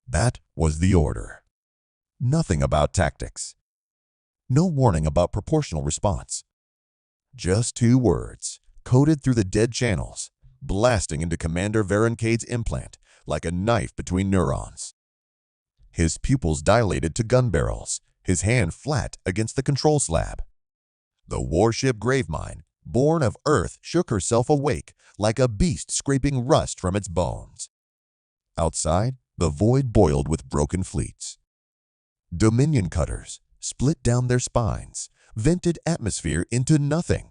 That was the order. Nothing about tactics. No warning about proportional response. Just two words, coded through the dead channels, blasting into Commander Varencade's implant like a knife between neurons. His pupils dilated to gun barrels, his hand flat against the control slab. The warship Gravemind, born of Earth, shook herself awake like a beast scraping rust from its bones. Outside, the void boiled with broken fleets. Dominion cutters split down their spines, vented atmosphere into nothing.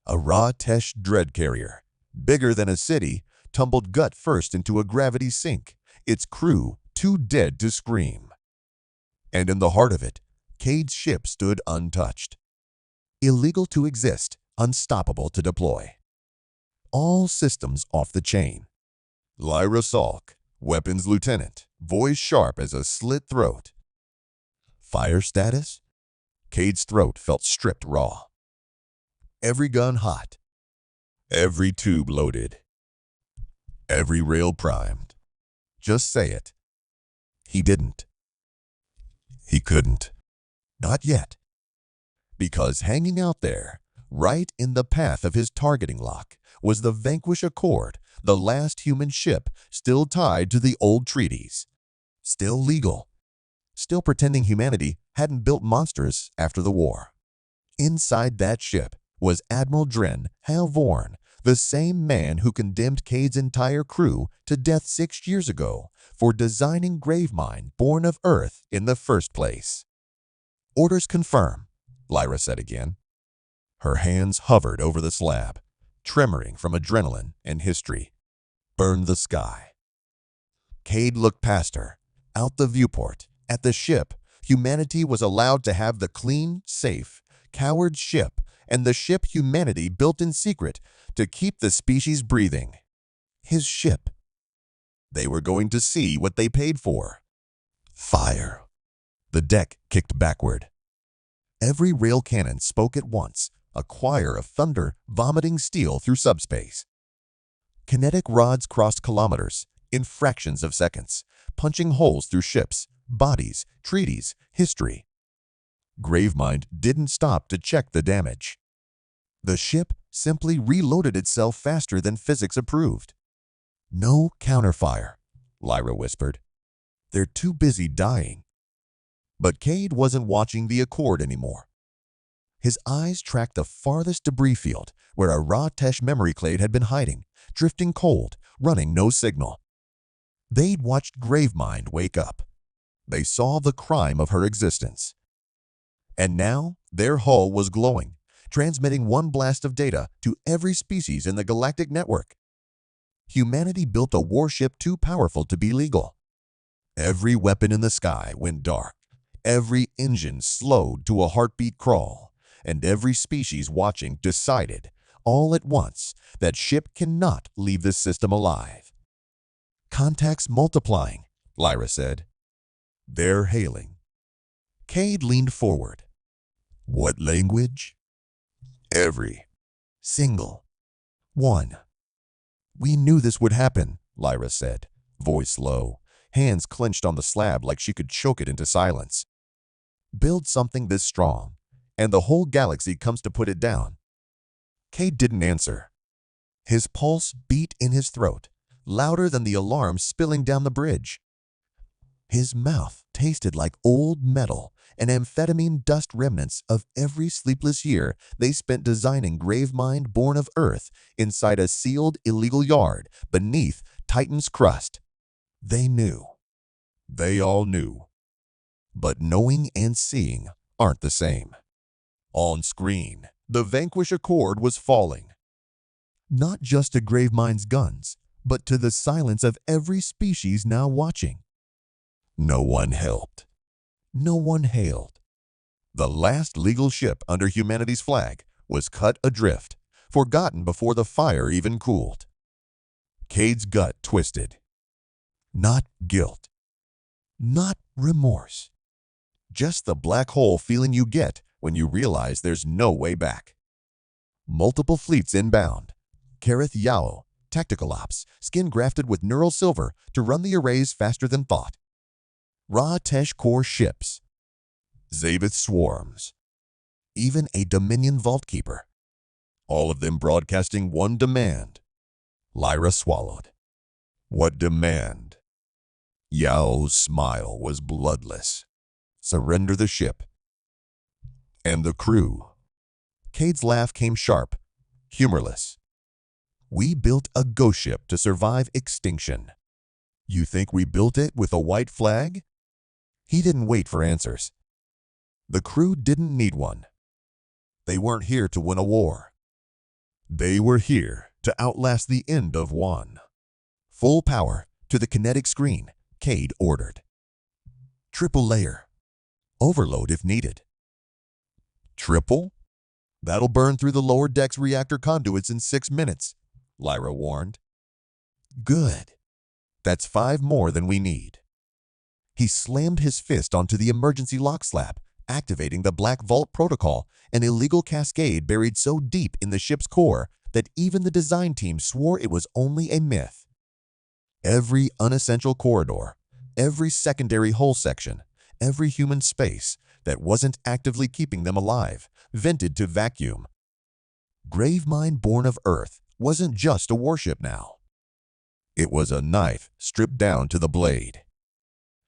A Ra-Tesh dread carrier, bigger than a city, tumbled gut first into a gravity sink, its crew too dead to scream. And in the heart of it, Cade's ship stood untouched. Illegal to exist, unstoppable to deploy. All systems off the chain. Lyra Salk, weapons lieutenant, voice sharp as a slit throat. Fire status? Cade's throat felt stripped raw. Every gun hot. Every tube loaded. Every rail primed. Just say it. He didn't. He couldn't. Not yet. Because hanging out there, right in the path of his targeting lock, was the Vanquish Accord, the last human ship still tied to the old treaties. Still legal. Still pretending humanity hadn't built monsters after the war. Inside that ship was Admiral Dren Halvorn, the same man who condemned Cade's entire crew to death 6 years ago for designing Gravemind born of Earth in the first place. Orders confirm, Lyra said again. Her hands hovered over the slab, tremoring from adrenaline and history. Burn the sky. Cade looked past her, out the viewport. At the ship, humanity was allowed to have the clean, safe, coward ship, and the ship humanity built in secret to keep the species breathing. His ship. They were going to see what they paid for. Fire. The deck kicked backward. Every rail cannon spoke at once, a choir of thunder vomiting steel through subspace. Kinetic rods crossed kilometers in fractions of seconds, punching holes through ships, bodies, treaties, history. Gravemind didn't stop to check the damage. The ship simply reloaded itself faster than physics approved. No counterfire, Lyra whispered. They're too busy dying. But Cade wasn't watching the Accord anymore. His eyes tracked the farthest debris field where a Ra-Tesh memory clade had been hiding, drifting cold, running no signal. They'd watched Gravemind wake up. They saw the crime of her existence. And now their hull was glowing, transmitting one blast of data to every species in the galactic network. Humanity built a warship too powerful to be legal. Every weapon in the sky went dark. Every engine slowed to a heartbeat crawl, and every species watching decided, all at once, that ship cannot leave this system alive. Contacts multiplying, Lyra said. They're hailing. Cade leaned forward. What language? Every. Single. One. We knew this would happen, Lyra said, voice low, hands clenched on the slab like she could choke it into silence. Build something this strong, and the whole galaxy comes to put it down. Cade didn't answer. His pulse beat in his throat, louder than the alarm spilling down the bridge. His mouth tasted like old metal and amphetamine dust remnants of every sleepless year they spent designing Gravemind born of Earth inside a sealed illegal yard beneath Titan's crust. They knew. They all knew. But knowing and seeing aren't the same. On screen, the Vanquish Accord was falling. Not just to Gravemind's guns, but to the silence of every species now watching. No one helped. No one hailed. The last legal ship under humanity's flag was cut adrift, forgotten before the fire even cooled. Cade's gut twisted. Not guilt. Not remorse. Just the black hole feeling you get when you realize there's no way back. Multiple fleets inbound. Kareth Yao, Tactical ops, skin grafted with neural silver to run the arrays faster than thought. Ra-Tesh core ships. Zavith swarms. Even a Dominion Vault Keeper. All of them broadcasting one demand. Lyra swallowed. What demand? Yao's smile was bloodless. Surrender the ship. And the crew. Cade's laugh came sharp, humorless. We built a ghost ship to survive extinction. You think we built it with a white flag? He didn't wait for answers. The crew didn't need one. They weren't here to win a war. They were here to outlast the end of one. Full power to the kinetic screen, Cade ordered. Triple layer. Overload if needed. Triple? That'll burn through the lower deck's reactor conduits in 6 minutes, Lyra warned. Good. That's 5 more than we need. He slammed his fist onto the emergency lock slab, activating the Black Vault protocol, an illegal cascade buried so deep in the ship's core that even the design team swore it was only a myth. Every unessential corridor, every secondary hull section, every human space that wasn't actively keeping them alive, vented to vacuum. Gravemind born of Earth wasn't just a warship now. It was a knife stripped down to the blade.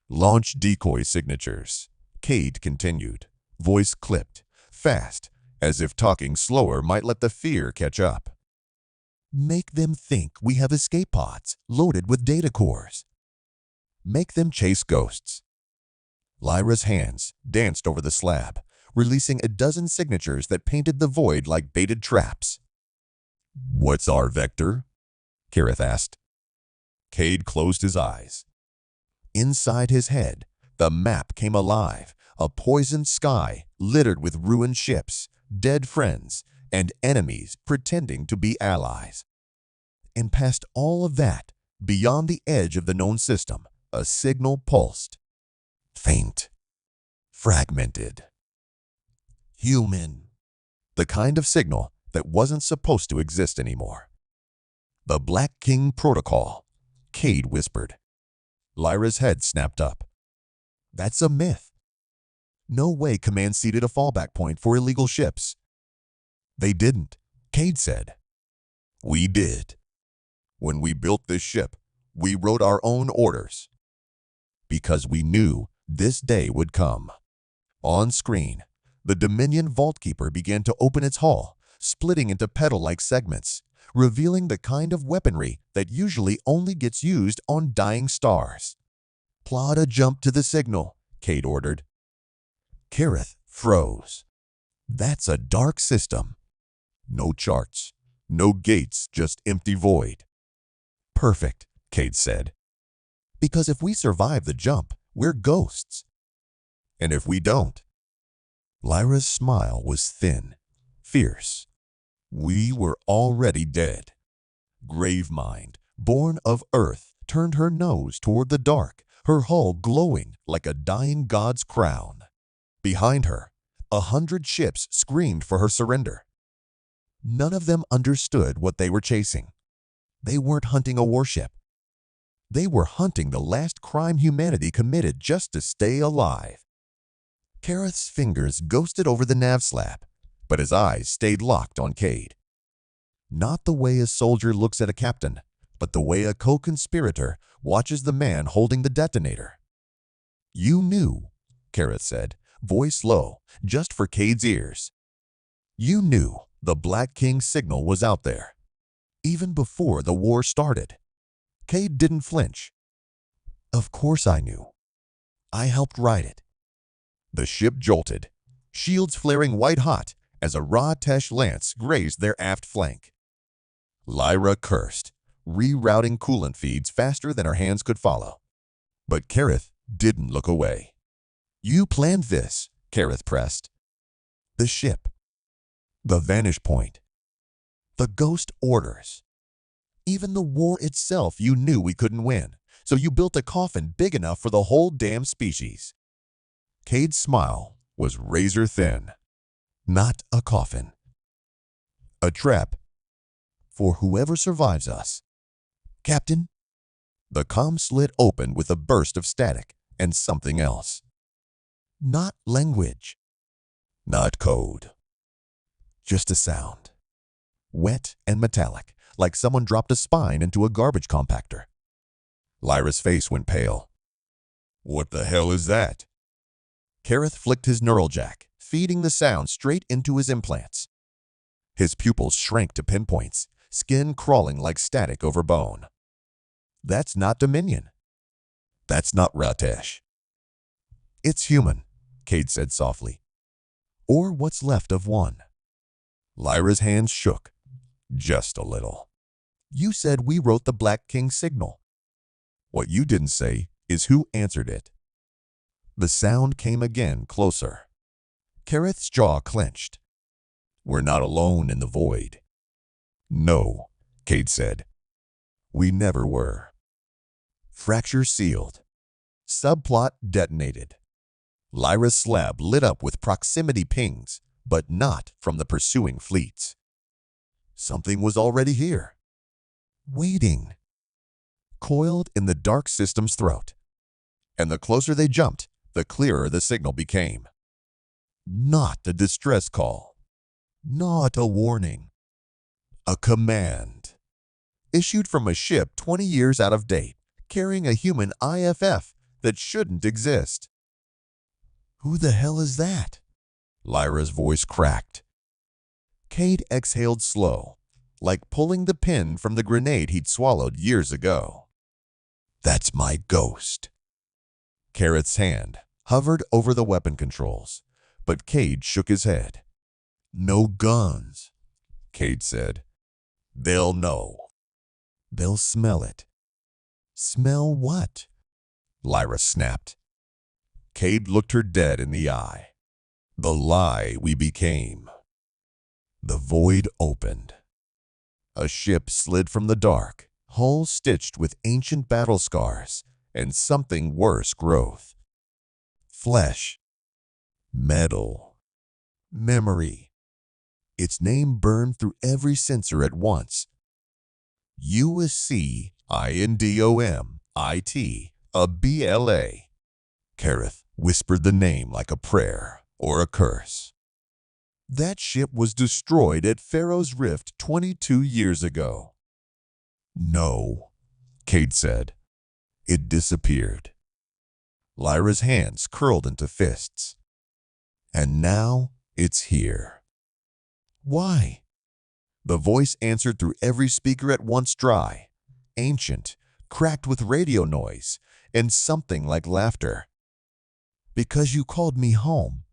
Launch decoy signatures, Cade continued, voice clipped, fast, as if talking slower might let the fear catch up. Make them think we have escape pods loaded with data cores. Make them chase ghosts. Lyra's hands danced over the slab, releasing a dozen signatures that painted the void like baited traps. What's our vector? Kareth asked. Cade closed his eyes. Inside his head, the map came alive, a poisoned sky littered with ruined ships, dead friends, and enemies pretending to be allies. And past all of that, beyond the edge of the known system, a signal pulsed. Faint. Fragmented. Human. The kind of signal that wasn't supposed to exist anymore. The Black King Protocol, Cade whispered. Lyra's head snapped up. That's a myth. No way Command seeded a fallback point for illegal ships. They didn't, Cade said. We did. When we built this ship, we wrote our own orders. Because we knew this day would come. On screen, the Dominion Vault Keeper began to open its hull, splitting into petal-like segments, revealing the kind of weaponry that usually only gets used on dying stars. Plot a jump to the signal, Cade ordered. Kareth froze. That's a dark system. No charts, no gates, just empty void. Perfect, Cade said. Because if we survive the jump, we're ghosts. And if we don't? Lyra's smile was thin, fierce. We were already dead. Gravemind, born of Earth, turned her nose toward the dark, her hull glowing like a dying god's crown. Behind her, 100 ships screamed for her surrender. None of them understood what they were chasing. They weren't hunting a warship. They were hunting the last crime humanity committed just to stay alive. Kareth's fingers ghosted over the nav slab, but his eyes stayed locked on Cade. Not the way a soldier looks at a captain, but the way a co-conspirator watches the man holding the detonator. You knew, Kareth said, voice low, just for Cade's ears. You knew the Black King signal was out there, even before the war started. Cade didn't flinch. Of course I knew. I helped write it. The ship jolted, shields flaring white-hot as a Ra-Tesh lance grazed their aft flank. Lyra cursed, rerouting coolant feeds faster than her hands could follow. But Kareth didn't look away. You planned this, Kareth pressed. The ship. The vantage point. The ghost orders. Even the war itself you knew we couldn't win, so you built a coffin big enough for the whole damn species. Cade's smile was razor thin. Not a coffin. A trap. For whoever survives us, Captain? The comm slit opened with a burst of static and something else. Not language. Not code. Just a sound. Wet and metallic, like someone dropped a spine into a garbage compactor. Lyra's face went pale. What the hell is that? Kareth flicked his neural jack, feeding the sound straight into his implants. His pupils shrank to pinpoints, skin crawling like static over bone. That's not Dominion. That's not Ratesh. It's human, Cade said softly. Or what's left of one. Lyra's hands shook, just a little. You said we wrote the Black King signal. What you didn't say is who answered it. The sound came again, closer. Kareth's jaw clenched. We're not alone in the void. No, Cade said. We never were. Fracture sealed. Subplot detonated. Lyra's slab lit up with proximity pings, but not from the pursuing fleets. Something was already here. Waiting. Coiled in the dark system's throat. And the closer they jumped, the clearer the signal became. Not a distress call. Not a warning. A command. Issued from a ship 20 years out of date, carrying a human IFF that shouldn't exist. Who the hell is that? Lyra's voice cracked. Cade exhaled slow, like pulling the pin from the grenade he'd swallowed years ago. That's my ghost. Kareth's hand hovered over the weapon controls, but Cade shook his head. No guns, Cade said. They'll know. They'll smell it. Smell what? Lyra snapped. Cade looked her dead in the eye. The lie we became. The void opened. A ship slid from the dark, hull stitched with ancient battle scars and something worse growth. Flesh. Metal. Memory. Its name burned through every sensor at once. USC INDOMIT, a BLA. Kareth whispered the name like a prayer or a curse. That ship was destroyed at Pharaoh's Rift 22 years ago. No, Cade said. It disappeared. Lyra's hands curled into fists. And now it's here. Why? The voice answered through every speaker at once dry, ancient, cracked with radio noise, and something like laughter. Because you called me home.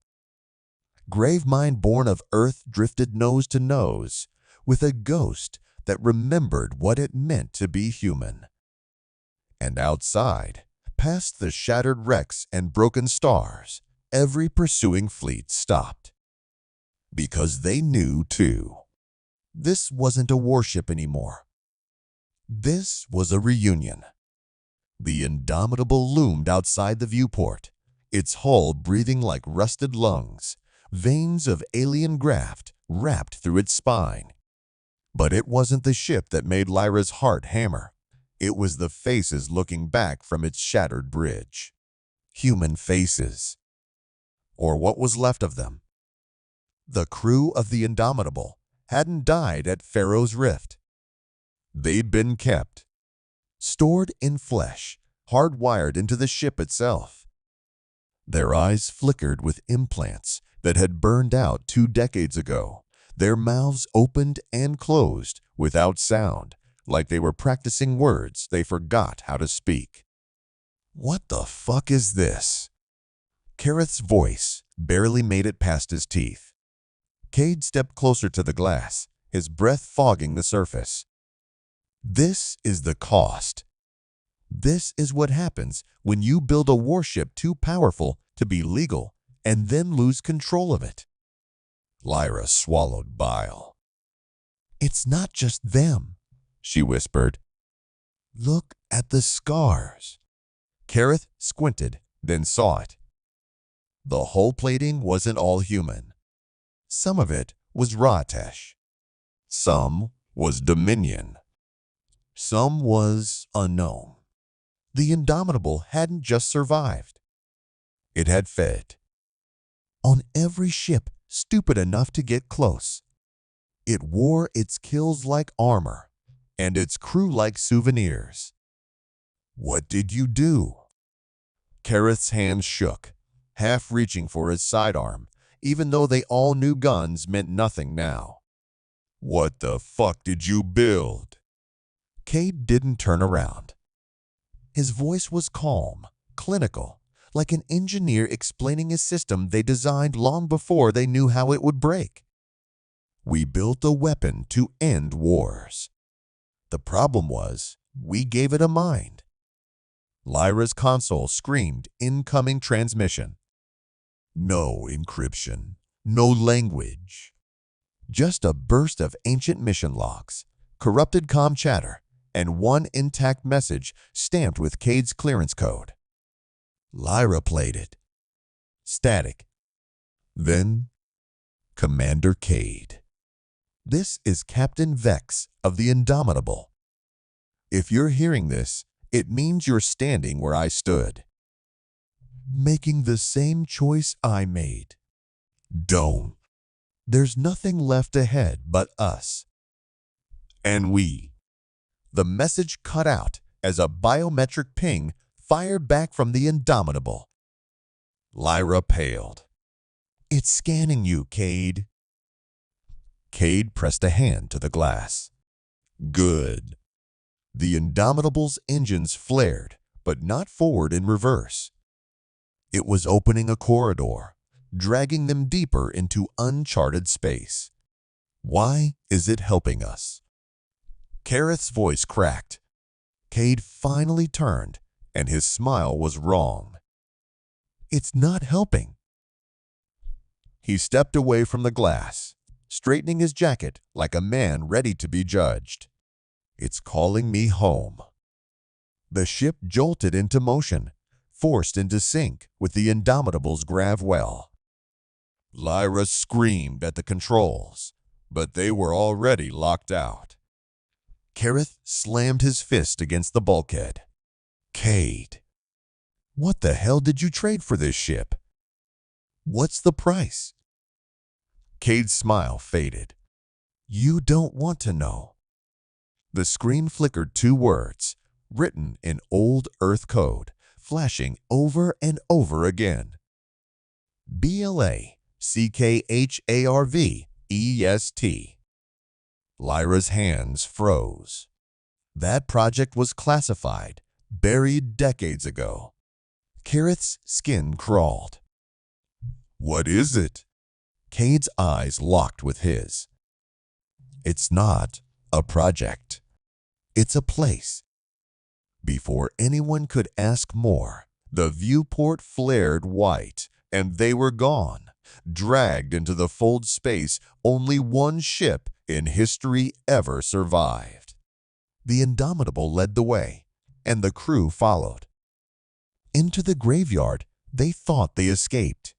Grave mind born of earth drifted nose to nose with a ghost that remembered what it meant to be human. And outside, past the shattered wrecks and broken stars, every pursuing fleet stopped. Because they knew too. This wasn't a warship anymore. This was a reunion. The Indomitable loomed outside the viewport, its hull breathing like rusted lungs, veins of alien graft wrapped through its spine. But it wasn't the ship that made Lyra's heart hammer. It was the faces looking back from its shattered bridge. Human faces. Or what was left of them. The crew of the Indomitable hadn't died at Pharaoh's Rift. They'd been kept, stored in flesh, hardwired into the ship itself. Their eyes flickered with implants that had burned out 2 decades ago, their mouths opened and closed without sound, like they were practicing words they forgot how to speak. What the fuck is this? Kareth's voice barely made it past his teeth. Cade stepped closer to the glass, his breath fogging the surface. This is the cost. This is what happens when you build a warship too powerful to be legal and then lose control of it. Lyra swallowed bile. It's not just them, she whispered. Look at the scars. Kareth squinted, then saw it. The hull plating wasn't all human. Some of it was Ratesh. Some was Dominion. Some was unknown. The Indomitable hadn't just survived. It had fed. On every ship stupid enough to get close. It wore its kills like armor and its crew like souvenirs. What did you do? Kareth's hands shook, half reaching for his sidearm, even though they all knew guns meant nothing now. What the fuck did you build? Cade didn't turn around. His voice was calm, clinical, like an engineer explaining a system they designed long before they knew how it would break. We built a weapon to end wars. The problem was, we gave it a mind. Lyra's console screamed incoming transmission. No encryption, no language. Just a burst of ancient mission logs, corrupted comm chatter, and one intact message stamped with Cade's clearance code. Lyra played it. Static. Then, Commander Cade. This is Captain Vex of the Indomitable. If you're hearing this, it means you're standing where I stood. Making the same choice I made. Don't. There's nothing left ahead but us. And we. The message cut out as a biometric ping fired back from the Indomitable. Lyra paled. It's scanning you, Cade. Cade pressed a hand to the glass. Good. The Indomitable's engines flared, but not forward in reverse. It was opening a corridor, dragging them deeper into uncharted space. Why is it helping us? Kareth's voice cracked. Cade finally turned, and his smile was wrong. It's not helping. He stepped away from the glass, straightening his jacket like a man ready to be judged. It's calling me home. The ship jolted into motion, forced into sync with the Indomitable's grav well. Lyra screamed at the controls, but they were already locked out. Kareth slammed his fist against the bulkhead. Cade, what the hell did you trade for this ship? What's the price? Cade's smile faded. You don't want to know. The screen flickered 2 words, written in old Earth code, flashing over and over again. BLACKHARVEST. Lyra's hands froze. That project was classified, buried decades ago. Kareth's skin crawled. What is it? Cade's eyes locked with his. It's not a project. It's a place. Before anyone could ask more, the viewport flared white, and they were gone, dragged into the fold space only one ship in history ever survived. The Indomitable led the way, and the crew followed. Into the graveyard they thought they escaped.